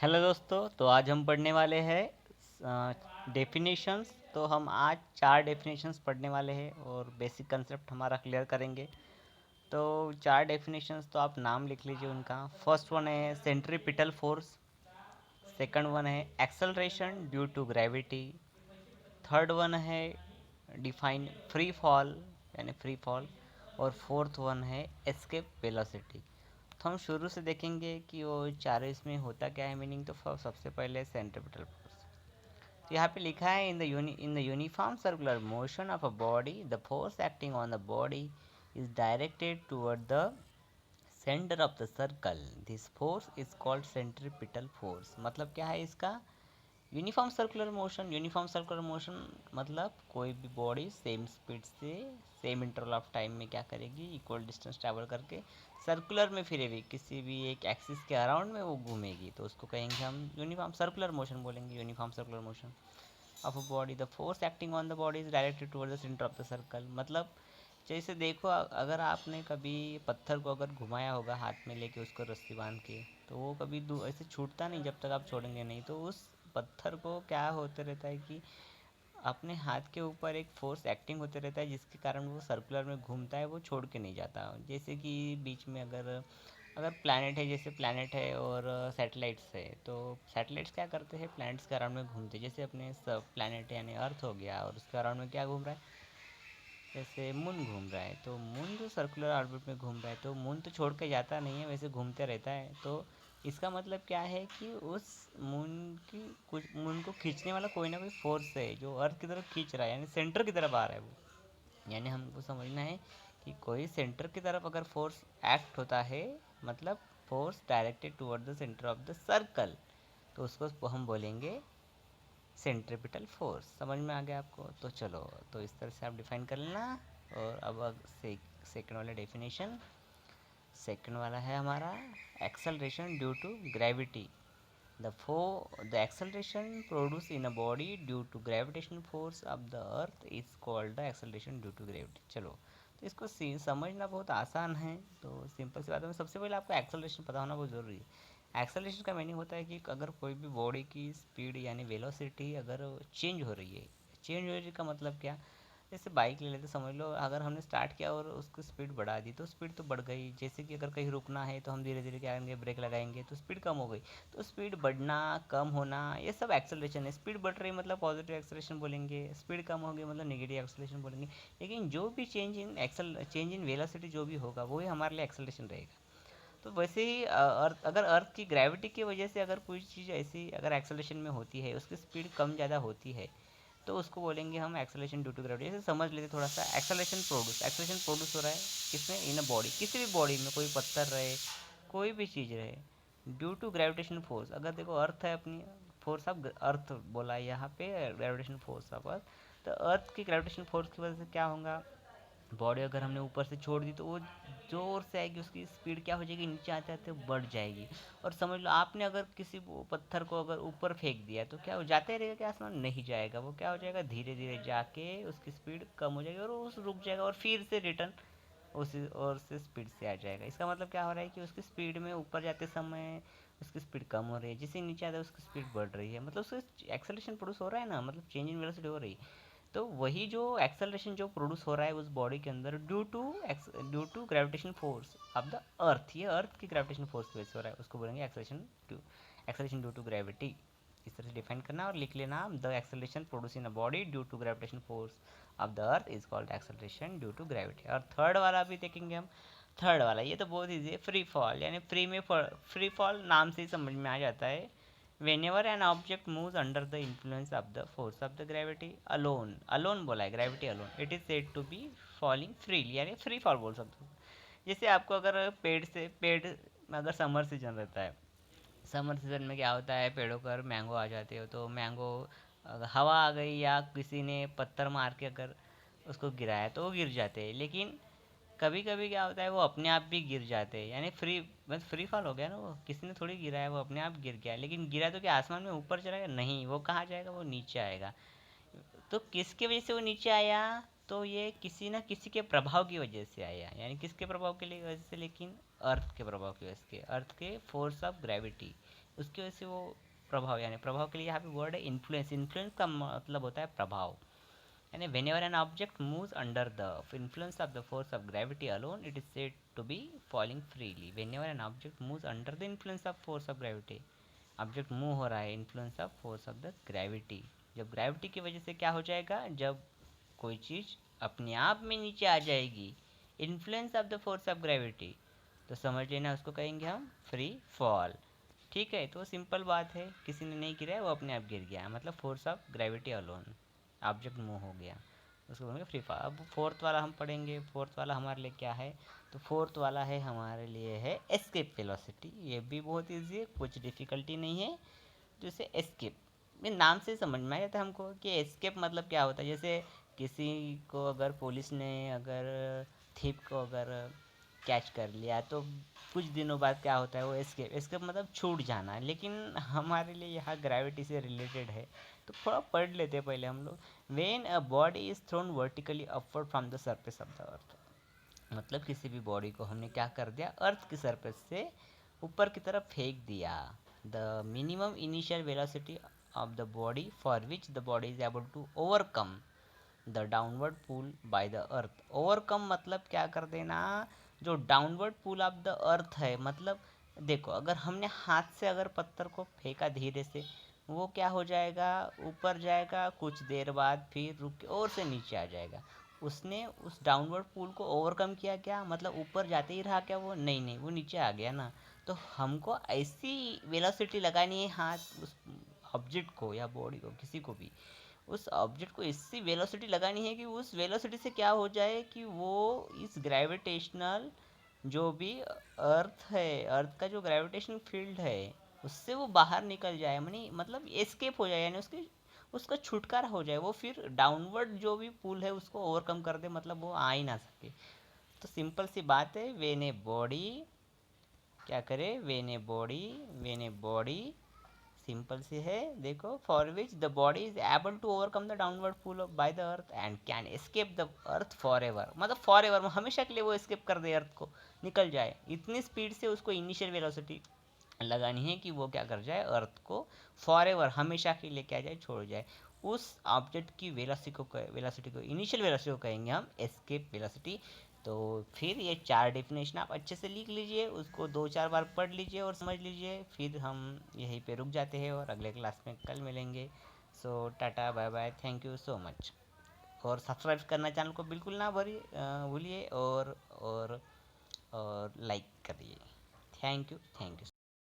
Hello दोस्तों, तो आज हम पढ़ने वाले हैं डेफिनेशंस। तो हम आज 4 डेफिनेशंस पढ़ने वाले हैं और बेसिक कंसेप्ट हमारा क्लियर करेंगे। तो 4 डेफिनेशंस तो आप नाम लिख लीजिए उनका। फर्स्ट वन है सेंट्रीपिटल फोर्स, सेकंड वन है acceleration due to gravity, third one है डिफाइन फ्री फॉल यानी फ्री फॉल, और फोर्थ वन है एस्केप वेलोसिटी। तो हम शुरू से देखेंगे कि वो चारों इसमें होता क्या है मीनिंग। तो सबसे पहले सेंट्रीपिटल फोर्स। तो यहाँ पे लिखा है in the uniform circular motion of a body the force acting on the body is directed toward the centre of the circle. This force is called centripetal force. मतलब क्या है इसका? यूनिफॉर्म सर्कुलर मोशन मतलब कोई भी body same speed से same interval of time में क्या करेगी, इक्वल डिस्टेंस ट्रैवल करके सर्कुलर में फिरेगी, किसी भी एक एक्सिस के अराउंड में वो घूमेगी, तो उसको कहेंगे हम यूनिफॉर्म सर्कुलर मोशन बोलेंगे। Uniform circular motion of a body the force acting on the body is directed toward the centre of the circle. मतलब जैसे देखो, अगर आपने कभी पत्थर को अगर घुमाया होगा हाथ में लेके उसको रस्सी बांध के, तो वो कभी ऐसे छूटता नहीं जब तक आप छोड़ेंगे नहीं। तो उस पत्थर को क्या होते रहता है कि अपने हाथ के ऊपर एक फोर्स एक्टिंग होते रहता है, जिसके कारण वो सर्कुलर में घूमता है, वो छोड़ के नहीं जाता। जैसे कि बीच में अगर अगर प्लैनेट है, जैसे प्लैनेट है और सैटेलाइट्स है, तो सैटेलाइट्स क्या करते हैं, प्लैनेट्स के अराउंड में घूमते हैं। जैसे अपने सब प्लैनेट यानी अर्थ हो गया और उसके अराउंड में क्या घूम रहा है, जैसे मून घूम रहा है, तो मून जो सर्कुलर ऑर्बिट में घूम रहा है, तो मून तो छोड़ के जाता नहीं है, वैसे घूमते रहता है। तो इसका मतलब क्या है कि उस मून की कुछ मून को खींचने वाला कोई ना कोई फोर्स है जो अर्थ की तरफ खींच रहा है, यानी सेंटर की तरफ आ रहा है वो। यानी हमको समझना है कि कोई सेंटर की तरफ अगर फोर्स एक्ट होता है, मतलब force directed toward the centre of the circle, तो उसको हम बोलेंगे सेंट्रिपिटल फोर्स। समझ में आ गया आपको? तो चलो, तो इस तरह से आप डिफाइन कर लेना। और अब सेकंड वाला डेफिनेशन, सेकंड वाला है हमारा acceleration due to gravity. The acceleration produce in a body due to gravitational force of the earth is called the acceleration due to gravity. चलो, तो इसको समझना बहुत आसान है। तो सिंपल सी बात है, सबसे पहले आपको एक्सेलरेशन पता होना बहुत ज़रूरी है। एक्सेलरेशन का मीनिंग होता है कि अगर कोई भी बॉडी की स्पीड यानी वेलोसिटी अगर चेंज हो रही है। चेंज हो रही का मतलब क्या? जैसे बाइक ले लेते, समझ लो अगर हमने स्टार्ट किया और उसकी स्पीड बढ़ा दी तो स्पीड तो बढ़ गई। जैसे कि अगर कहीं रुकना है तो हम धीरे धीरे क्या करेंगे, ब्रेक लगाएंगे, तो स्पीड कम हो गई। तो स्पीड बढ़ना, कम होना, ये सब एक्सेलरेशन है। स्पीड बढ़ रही मतलब पॉजिटिव एक्सेलरेशन बोलेंगे, स्पीड कम हो गई मतलब नेगेटिव एक्सेलरेशन बोलेंगे। लेकिन जो भी चेंज इन वेलोसिटी जो भी होगा वही हमारे लिए एक्सेलरेशन रहेगा। तो वैसे ही अगर अर्थ की ग्रेविटी की वजह से अगर कोई चीज़ ऐसी अगर एक्सेलरेशन में होती है, उसकी स्पीड कम ज़्यादा होती है, तो उसको बोलेंगे हम एक्सेलरेशन ड्यू टू ग्रेविटी। जैसे समझ लेते थोड़ा सा, एक्सेलरेशन प्रोड्यूस हो रहा है किसमें, इन अ बॉडी, किसी भी बॉडी में, कोई पत्थर रहे, कोई भी चीज़ रहे, ड्यू टू ग्रेविटेशन फोर्स। अगर देखो अर्थ है अपनी, फोर्स ऑफ अर्थ बोला है यहाँ पे, ग्रेविटेशन फोर्स ऑफ अर्थ। तो अर्थ की ग्रेविटेशन फोर्स की वजह से क्या होगा, बॉडी अगर हमने ऊपर से छोड़ दी तो वो जोर से आएगी, उसकी स्पीड क्या हो जाएगी, नीचे आते आते बढ़ जाएगी। और समझ लो आपने अगर किसी पत्थर को अगर ऊपर फेंक दिया तो क्या हो जाते रहेगा कि आसमान नहीं जाएगा, वो क्या हो जाएगा, धीरे धीरे जाके उसकी स्पीड कम हो जाएगी और वो रुक जाएगा और फिर से रिटर्न उसी और से स्पीड से आ जाएगा। इसका मतलब क्या हो रहा है कि उसकी स्पीड में ऊपर जाते समय उसकी स्पीड कम हो रही है, जिससे नीचे आता है उसकी स्पीड बढ़ रही है, मतलब उसका एक्सेलरेशन प्रोड्यूस हो रहा है ना, मतलब चेंज इन वेलोसिटी हो रही है। तो वही जो एक्सेलरेशन जो प्रोड्यूस हो रहा है उस बॉडी के अंदर due to gravitation force of the earth, ये अर्थ की ग्रेविटेशन फोर्स की वजह से हो रहा है, उसको बोलेंगे एक्सेलरेशन ड्यू टू ग्रेविटी। इस तरह से डिफाइन करना और लिख लेना, the acceleration produce in a body due to gravitation force of the earth is called acceleration due to gravity. और थर्ड वाला भी देखेंगे हम। थर्ड वाला ये तो बहुत ईजी है, फ्री फॉल। यानी फ्री फॉल नाम से ही समझ में आ जाता है। whenever an object moves under the influence of the force of the gravity alone बोला है, gravity alone, it is said to be falling freely, यानी फ्री फॉल बोल सकते हो। जैसे आपको अगर पेड़ में अगर समर सीजन रहता है, समर सीजन में क्या होता है, पेड़ों पर मैंगो आ जाते हो, तो मैंगो हवा आ गई या किसी ने पत्थर मार के अगर उसको गिराया तो वो गिर जाते हैं। लेकिन कभी कभी क्या होता है, वो अपने आप भी गिर जाते हैं, यानी फ्री फॉल हो गया ना, वो किसी ने थोड़ी गिराया, वो अपने आप गिर गया। लेकिन गिरा तो क्या आसमान में ऊपर चला गया? नहीं, वो कहाँ जाएगा, वो नीचे आएगा। तो किसकी वजह से वो नीचे आया? तो ये किसी ना किसी के प्रभाव की वजह से आया। यानी किसके प्रभाव के लिए वजह से, लेकिन अर्थ के प्रभाव की वजह से, अर्थ के फोर्स ऑफ ग्रेविटी, उसकी वजह से वो प्रभाव, यानी प्रभाव के लिए यहाँ पे वर्ड है इन्फ्लुएंस। इन्फ्लुएंस का मतलब होता है प्रभाव, यानी whenever an object moves under the influence of the force of gravity alone, it is said to be falling freely. Whenever an object moves under the influence of force of gravity, object move हो रहा है influence of force of the gravity. जब gravity की वजह से क्या हो जाएगा, जब कोई चीज़ अपने आप में नीचे आ जाएगी, influence of the force of gravity, तो समझ लेना उसको कहेंगे हम फ्री फॉल। ठीक है, तो सिंपल बात है, किसी ने नहीं गिरा है, वो अपने आप गिर गया, मतलब force of gravity alone, object move हो गया, उसको बोलेंगे फ्री फॉल। अब फोर्थ वाला हम पढ़ेंगे, फोर्थ वाला हमारे लिए क्या है, तो फोर्थ वाला है हमारे लिए है एस्केप वेलोसिटी। ये भी बहुत ईजी है, कुछ डिफ़िकल्टी नहीं है। जैसे एस्केप में नाम से समझ में आ जाता है हमको कि एस्केप मतलब क्या होता है। जैसे किसी को अगर पुलिस ने अगर थीप को अगर कैच कर लिया, तो कुछ दिनों बाद क्या होता है, वो एस्केप, एस्केप मतलब छूट जाना। लेकिन हमारे लिए यहाँ ग्रेविटी से रिलेटेड है, तो थोड़ा पढ़ लेते हैं पहले हम लोग। When a body is thrown vertically upward from the surface of the अर्थ, मतलब किसी भी बॉडी को हमने क्या कर दिया, अर्थ की सरफेस से ऊपर की तरफ फेंक दिया। The minimum initial velocity of the body for which the body is able to overcome the downward pull by the earth. Overcome मतलब क्या कर देना, जो downward pull of the earth है, मतलब देखो अगर हमने हाथ से अगर पत्थर को फेंका धीरे से, वो क्या हो जाएगा, ऊपर जाएगा, कुछ देर बाद फिर रुक के और से नीचे आ जाएगा। उसने उस डाउनवर्ड पुल को ओवरकम किया क्या, मतलब ऊपर जाते ही रहा क्या, वो नहीं नहीं, वो नीचे आ गया ना। तो हमको ऐसी वेलोसिटी लगानी है हाथ उस ऑब्जेक्ट को या बॉडी को, किसी को भी, उस ऑब्जेक्ट को इससे वेलोसिटी लगानी है कि उस वेलोसिटी से क्या हो जाए कि वो इस ग्रेविटेशनल, जो भी अर्थ है, अर्थ का जो ग्रेविटेशन फील्ड है, उससे वो बाहर निकल जाए, मानी मतलब एस्केप हो जाए, यानी उसके उसका छुटकारा हो जाए, वो फिर डाउनवर्ड जो भी पुल है उसको ओवरकम कर दे, मतलब वो आ ही ना सके। तो सिंपल सी बात है, वेन ए बॉडी क्या करे, वेन ए बॉडी सिंपल सी है, देखो, for which the body is able to overcome the downward pull by the earth and can escape the earth forever, मतलब फॉर एवर हमेशा के लिए वो एस्केप कर दे, अर्थ को निकल जाए, इतनी स्पीड से उसको इनिशियल वेलोसिटी लगानी है कि वो क्या कर जाए, अर्थ को फॉर एवर हमेशा के लिए क्या जाए, छोड़ जाए। उस ऑब्जेक्ट की वेलोसिटी को इनिशियल वेलोसिटी को कहेंगे हम एस्केप वेलोसिटी। तो फिर ये चार डेफिनेशन आप अच्छे से लिख लीजिए, उसको दो चार बार पढ़ लीजिए और समझ लीजिए। फिर हम यहीं पे रुक जाते हैं और अगले क्लास में कल मिलेंगे। So tata bye bye, thank you so much. और सब्सक्राइब करना चैनल को बिल्कुल ना भूलिए, और लाइक करिए। Thank you, thank you.